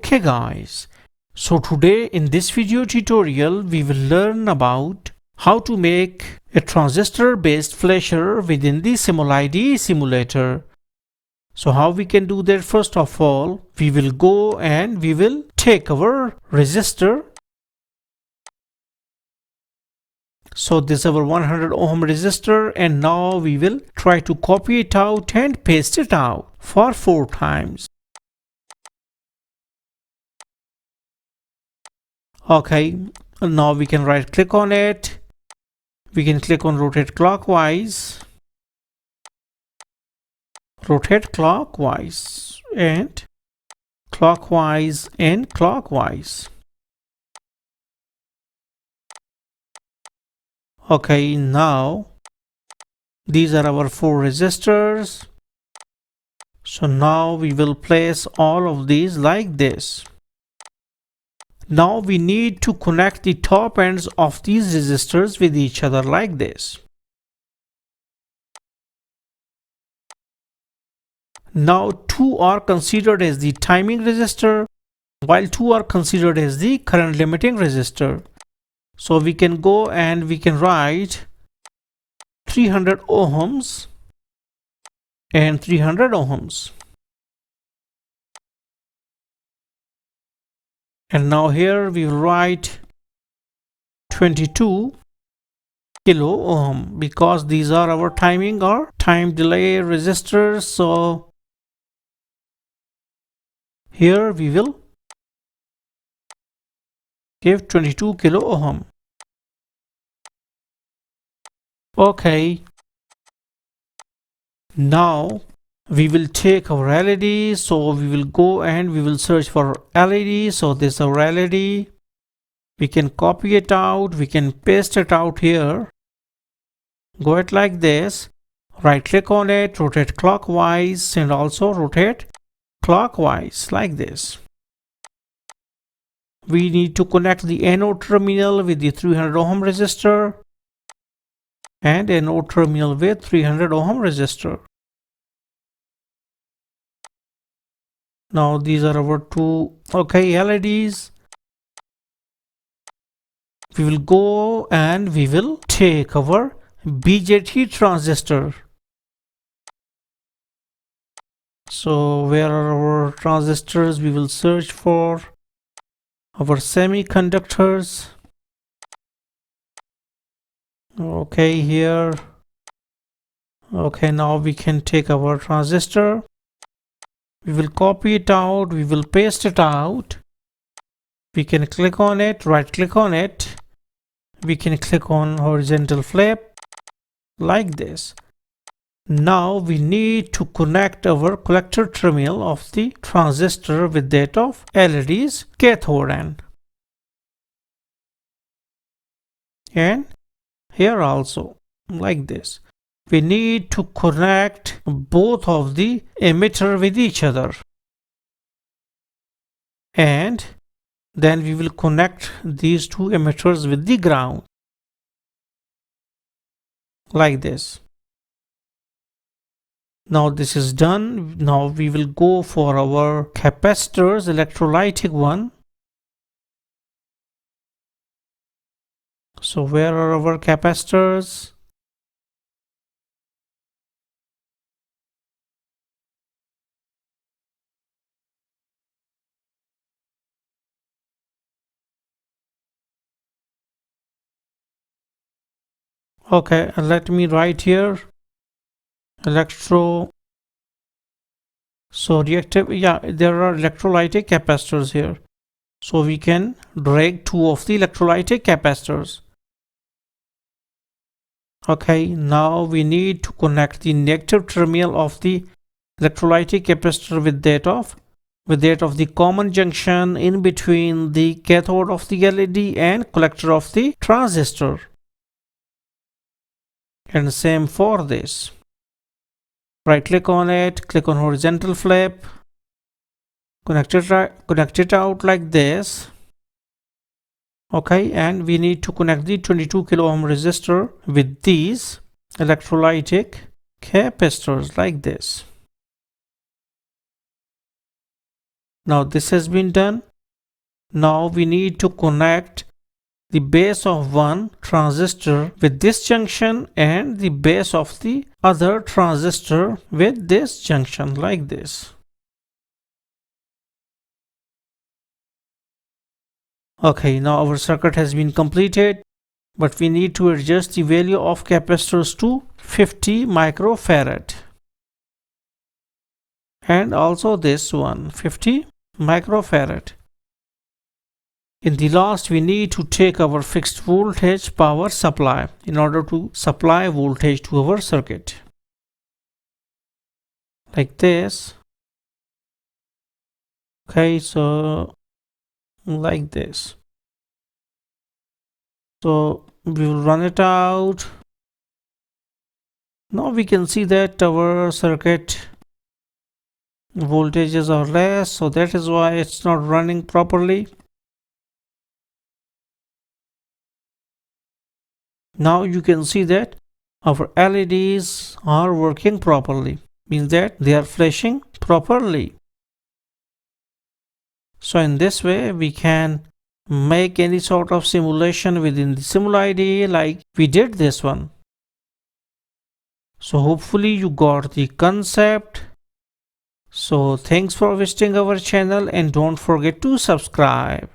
Okay guys, so today in this video tutorial we will learn about how to make a transistor based flasher within the simulide simulator. So how we can do that? First of all, we will go and we will take our resistor. So this is our 100 ohm resistor, and now we will try to copy it out and paste it out for 4 times. Okay, now we can right click on it. We can click on rotate clockwise, and clockwise and clockwise. Okay, now these are our 4 resistors. So now we will place all of these like this. Now we need to connect the top ends of these resistors with each other like this. Now 2 are considered as the timing resistor, while 2 are considered as the current limiting resistor. So we can go and we can write 300 ohms and 300 ohms. And now here we will write 22 kilo ohm because these are our timing or time delay resistors. So here we will give 22 kilo ohm. Okay, now we will take our LED. So we will go and we will search for LED. So this is our LED. We can copy it out, we can paste it out here. Go it like this, right click on it, rotate clockwise and also rotate clockwise like this. We need to connect the anode terminal with the 300 ohm resistor and anode terminal with 300 ohm resistor. Now these are our 2 LEDs. We will go and we will take our BJT transistor. So where are our transistors? We will search for our semiconductors. Okay, here. Okay, now we can take our transistor. We will copy it out, we will paste it out. We can click on it, right click on it. We can click on horizontal flip like this. Now we need to connect our collector terminal of the transistor with that of LED's cathode end. And here also like this. We need to connect both of the emitter with each other. And then we will connect these 2 emitters with the ground. Like this. Now this is done. Now we will go for our capacitors, electrolytic one. So where are our capacitors? Okay, let me write here reactive, yeah, there are electrolytic capacitors here. So we can drag 2 of the electrolytic capacitors. Okay, now we need to connect the negative terminal of the electrolytic capacitor with that of the common junction in between the cathode of the LED and collector of the transistor. And same for this. Right click on it, click on horizontal flip, connect it out like this. Okay, and we need to connect the 22 kilo ohm resistor with these electrolytic capacitors like this. Now this has been done. Now we need to connect the base of one transistor with this junction and the base of the other transistor with this junction, like this. Okay, now our circuit has been completed, but we need to adjust the value of capacitors to 50 microfarad. And also this one, 50 microfarad. In the last, we need to take our fixed voltage power supply in order to supply voltage to our circuit. Like this. Okay, so like this. So we will run it out. Now we can see that our circuit voltages are less, so that is why it's not running properly. Now you can see that our LEDs are working properly, means that they are flashing properly. So in this way we can make any sort of simulation within the simulide like we did this one. So hopefully you got the concept. So thanks for visiting our channel and don't forget to subscribe.